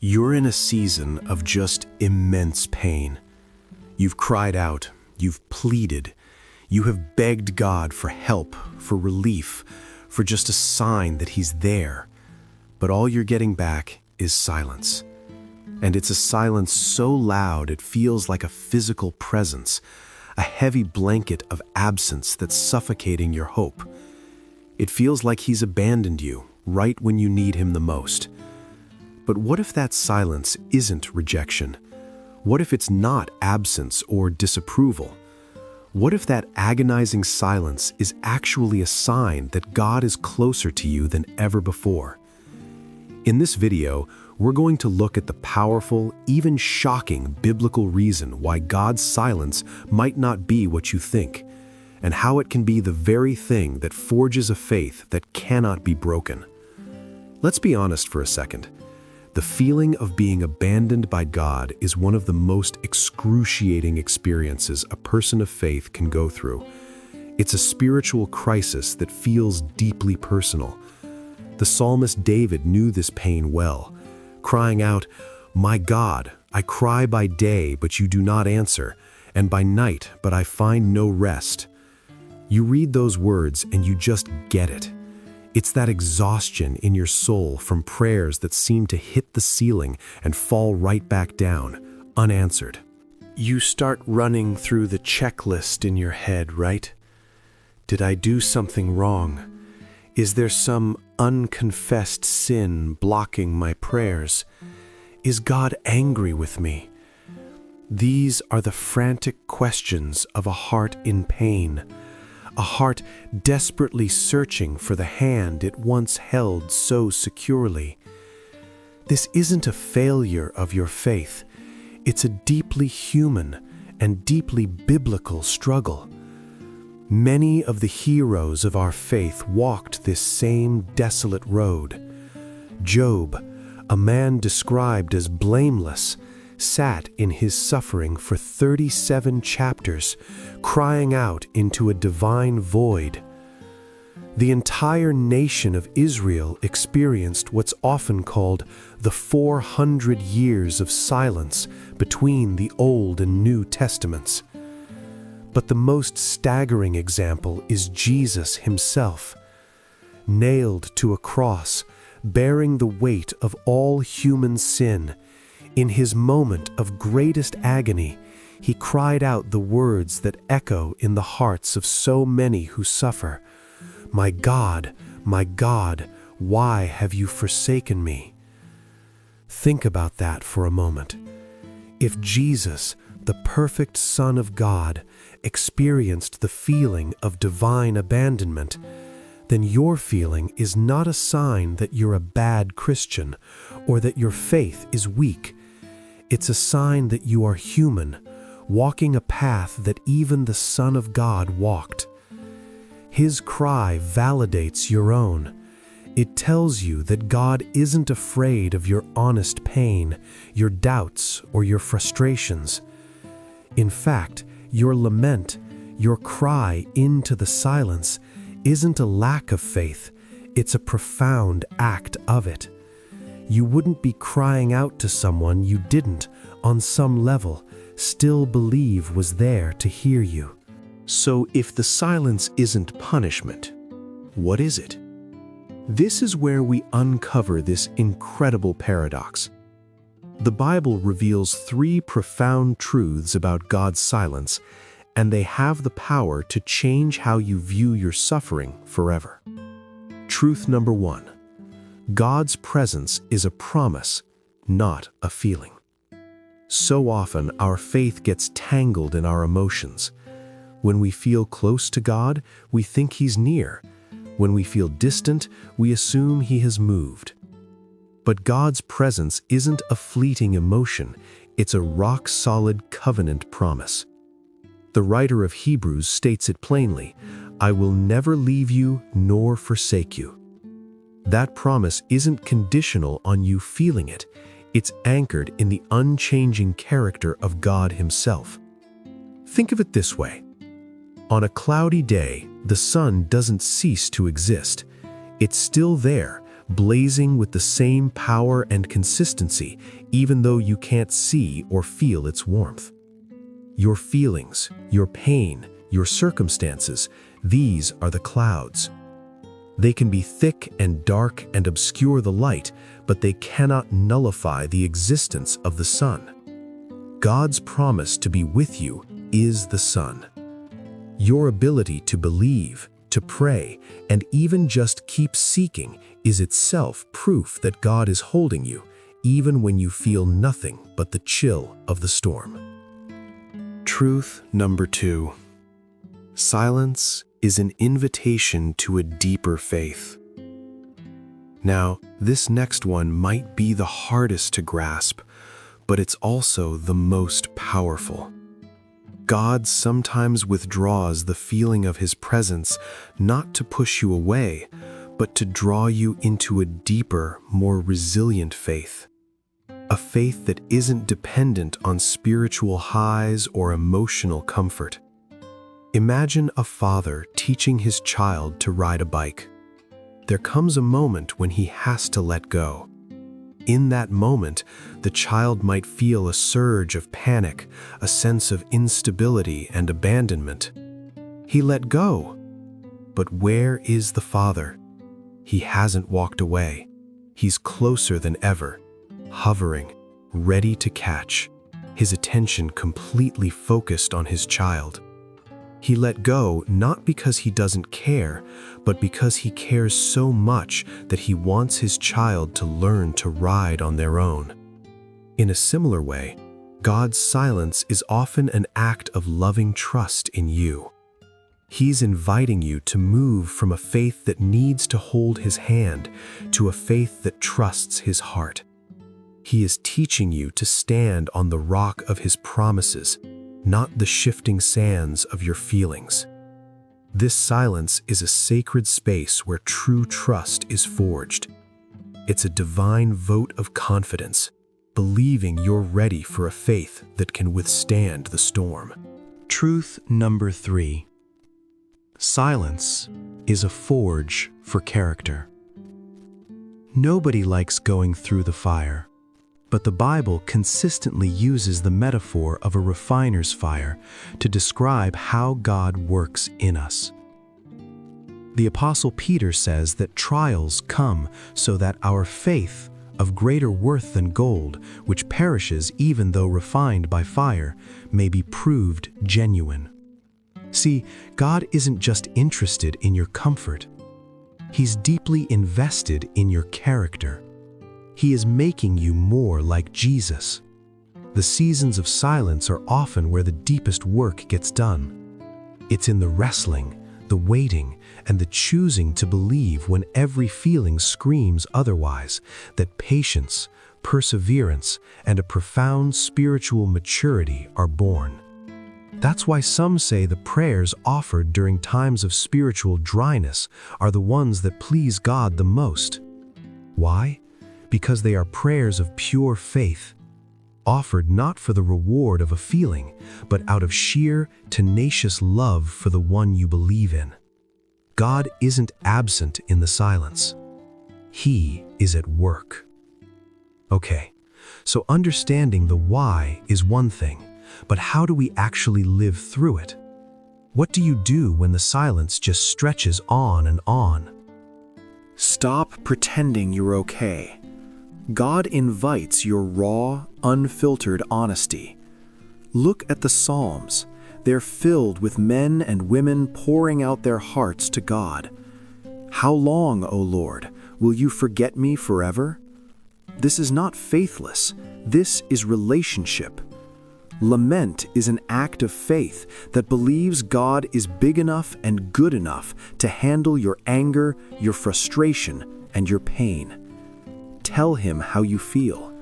You're in a season of just immense pain. You've cried out, you've pleaded, you have begged God for help, for relief, for just a sign that He's there. But all you're getting back is silence. And it's a silence so loud it feels like a physical presence, a heavy blanket of absence that's suffocating your hope. It feels like He's abandoned you right when you need Him the most. But what if that silence isn't rejection? What if it's not absence or disapproval? What if that agonizing silence is actually a sign that God is closer to you than ever before? In this video, we're going to look at the powerful, even shocking biblical reason why God's silence might not be what you think, and how it can be the very thing that forges a faith that cannot be broken. Let's be honest for a second. The feeling of being abandoned by God is one of the most excruciating experiences a person of faith can go through. It's a spiritual crisis that feels deeply personal. The psalmist David knew this pain well, crying out, "My God, I cry by day, but you do not answer, and by night, but I find no rest." You read those words and you just get it. It's that exhaustion in your soul from prayers that seem to hit the ceiling and fall right back down, unanswered. You start running through the checklist in your head, right? Did I do something wrong? Is there some unconfessed sin blocking my prayers? Is God angry with me? These are the frantic questions of a heart in pain. A heart desperately searching for the hand it once held so securely. This isn't a failure of your faith. It's a deeply human and deeply biblical struggle. Many of the heroes of our faith walked this same desolate road. Job, a man described as blameless, sat in his suffering for 37 chapters, crying out into a divine void. The entire nation of Israel experienced what's often called the 400 years of silence between the Old and New Testaments. But the most staggering example is Jesus Himself. Nailed to a cross, bearing the weight of all human sin, in His moment of greatest agony, He cried out the words that echo in the hearts of so many who suffer, my God, why have you forsaken me?" Think about that for a moment. If Jesus, the perfect Son of God, experienced the feeling of divine abandonment, then your feeling is not a sign that you're a bad Christian or that your faith is weak. It's a sign that you are human, walking a path that even the Son of God walked. His cry validates your own. It tells you that God isn't afraid of your honest pain, your doubts, or your frustrations. In fact, your lament, your cry into the silence, isn't a lack of faith, it's a profound act of it. You wouldn't be crying out to someone you didn't, on some level, still believe was there to hear you. So if the silence isn't punishment, what is it? This is where we uncover this incredible paradox. The Bible reveals three profound truths about God's silence, and they have the power to change how you view your suffering forever. Truth number one: God's presence is a promise, not a feeling. So often, our faith gets tangled in our emotions. When we feel close to God, we think He's near. When we feel distant, we assume He has moved. But God's presence isn't a fleeting emotion, it's a rock-solid covenant promise. The writer of Hebrews states it plainly, "I will never leave you nor forsake you." That promise isn't conditional on you feeling it. It's anchored in the unchanging character of God Himself. Think of it this way. On a cloudy day, the sun doesn't cease to exist. It's still there, blazing with the same power and consistency, even though you can't see or feel its warmth. Your feelings, your pain, your circumstances, these are the clouds. They can be thick and dark and obscure the light, but they cannot nullify the existence of the sun. God's promise to be with you is the sun. Your ability to believe, to pray, and even just keep seeking is itself proof that God is holding you, even when you feel nothing but the chill of the storm. Truth number 2. Silence is an invitation to a deeper faith. Now, this next one might be the hardest to grasp, but it's also the most powerful. God sometimes withdraws the feeling of His presence not to push you away, but to draw you into a deeper, more resilient faith. A faith that isn't dependent on spiritual highs or emotional comfort. Imagine a father teaching his child to ride a bike. There comes a moment when he has to let go. In that moment, the child might feel a surge of panic, a sense of instability and abandonment. He let go. But where is the father? He hasn't walked away. He's closer than ever, hovering, ready to catch, his attention completely focused on his child. He let go not because he doesn't care, but because he cares so much that he wants his child to learn to ride on their own. In a similar way, God's silence is often an act of loving trust in you. He's inviting you to move from a faith that needs to hold His hand to a faith that trusts His heart. He is teaching you to stand on the rock of His promises, not the shifting sands of your feelings. This silence is a sacred space where true trust is forged. It's a divine vote of confidence, believing you're ready for a faith that can withstand the storm. Truth number 3. Silence is a forge for character. Nobody likes going through the fire, but the Bible consistently uses the metaphor of a refiner's fire to describe how God works in us. The Apostle Peter says that trials come so that our faith, of greater worth than gold, which perishes even though refined by fire, may be proved genuine. See, God isn't just interested in your comfort. He's deeply invested in your character. He is making you more like Jesus. The seasons of silence are often where the deepest work gets done. It's in the wrestling, the waiting, and the choosing to believe when every feeling screams otherwise, that patience, perseverance, and a profound spiritual maturity are born. That's why some say the prayers offered during times of spiritual dryness are the ones that please God the most. Why? Because they are prayers of pure faith, offered not for the reward of a feeling, but out of sheer, tenacious love for the one you believe in. God isn't absent in the silence. He is at work. Okay, so understanding the why is one thing, but how do we actually live through it? What do you do when the silence just stretches on and on? Stop pretending you're okay. God invites your raw, unfiltered honesty. Look at the Psalms. They're filled with men and women pouring out their hearts to God. How long, O Lord, will you forget me forever? This is not faithless. This is relationship. Lament is an act of faith that believes God is big enough and good enough to handle your anger, your frustration, and your pain. Tell Him how you feel.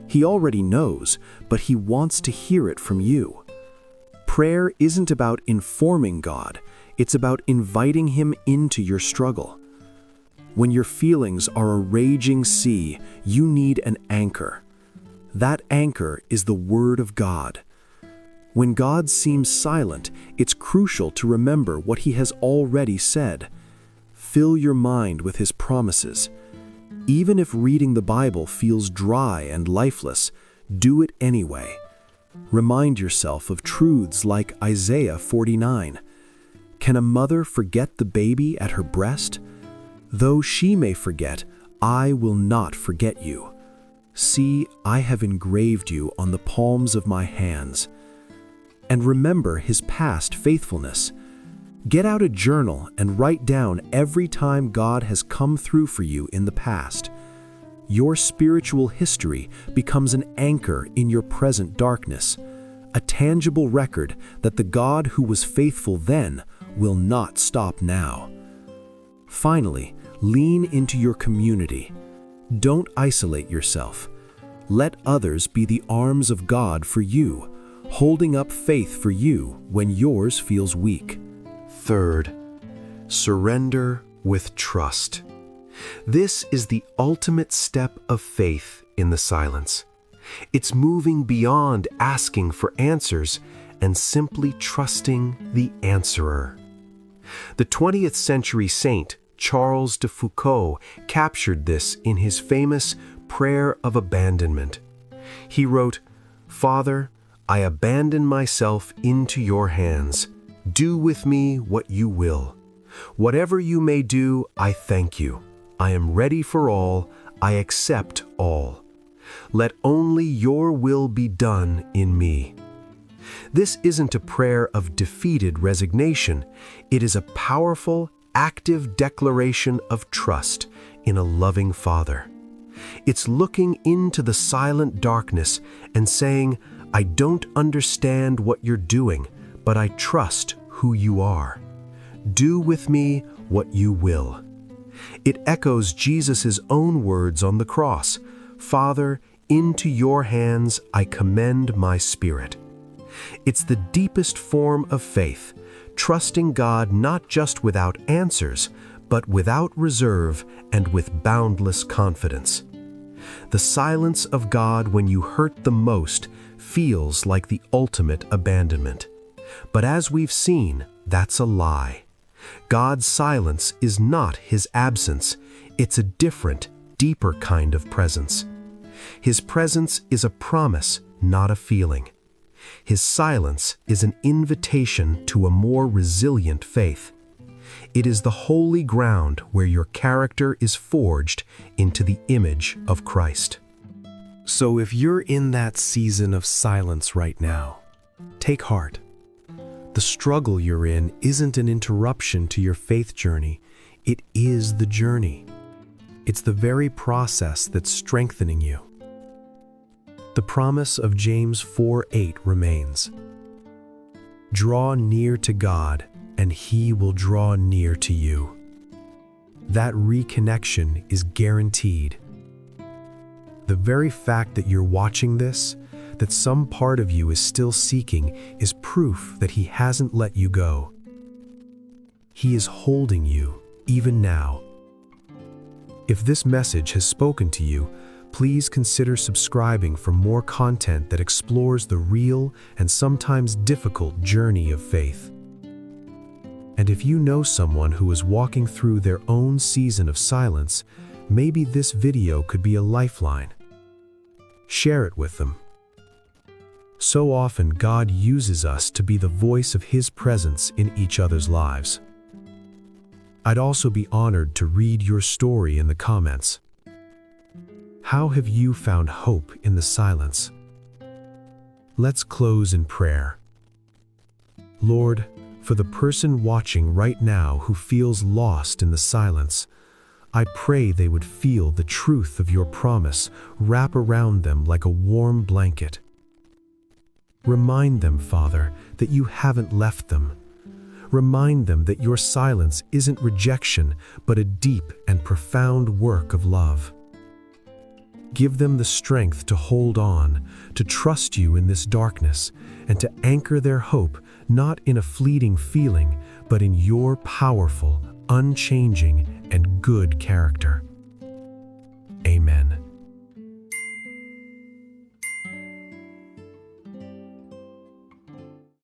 He already knows, but He wants to hear it from you. Prayer isn't about informing God, it's about inviting Him into your struggle. When your feelings are a raging sea, you need an anchor. That anchor is the Word of God. When God seems silent, it's crucial to remember what He has already said. Fill your mind with His promises. Even if reading the Bible feels dry and lifeless, do it anyway. Remind yourself of truths like Isaiah 49. Can a mother forget the baby at her breast? Though she may forget, I will not forget you. See, I have engraved you on the palms of my hands. And remember his past faithfulness. Get out a journal and write down every time God has come through for you in the past. Your spiritual history becomes an anchor in your present darkness, a tangible record that the God who was faithful then will not stop now. Finally, lean into your community. Don't isolate yourself. Let others be the arms of God for you, holding up faith for you when yours feels weak. Third, surrender with trust. This is the ultimate step of faith in the silence. It's moving beyond asking for answers and simply trusting the answerer. The 20th century saint Charles de Foucault captured this in his famous Prayer of Abandonment. He wrote, "Father, I abandon myself into your hands. Do with me what you will. Whatever you may do, I thank you. I am ready for all. I accept all. Let only your will be done in me." This isn't a prayer of defeated resignation. It is a powerful, active declaration of trust in a loving Father. It's looking into the silent darkness and saying, I don't understand what you're doing, but I trust who you are. Do with me what you will. It echoes Jesus' own words on the cross, Father, into your hands I commend my spirit. It's the deepest form of faith, trusting God not just without answers, but without reserve and with boundless confidence. The silence of God when you hurt the most feels like the ultimate abandonment. But as we've seen, that's a lie. God's silence is not his absence. It's a different, deeper kind of presence. His presence is a promise, not a feeling. His silence is an invitation to a more resilient faith. It is the holy ground where your character is forged into the image of Christ. So if you're in that season of silence right now, take heart. The struggle you're in isn't an interruption to your faith journey. It is the journey. It's the very process that's strengthening you. The promise of James 4:8 remains. Draw near to God, and he will draw near to you. That reconnection is guaranteed. The very fact that you're watching this, that some part of you is still seeking, is proof that he hasn't let you go. He is holding you, even now. If this message has spoken to you, please consider subscribing for more content that explores the real and sometimes difficult journey of faith. And if you know someone who is walking through their own season of silence, maybe this video could be a lifeline. Share it with them. So often God uses us to be the voice of his presence in each other's lives. I'd also be honored to read your story in the comments. How have you found hope in the silence? Let's close in prayer. Lord, for the person watching right now who feels lost in the silence, I pray they would feel the truth of your promise wrap around them like a warm blanket. Remind them, Father, that you haven't left them. Remind them that your silence isn't rejection, but a deep and profound work of love. Give them the strength to hold on, to trust you in this darkness, and to anchor their hope not in a fleeting feeling, but in your powerful, unchanging, and good character. Amen.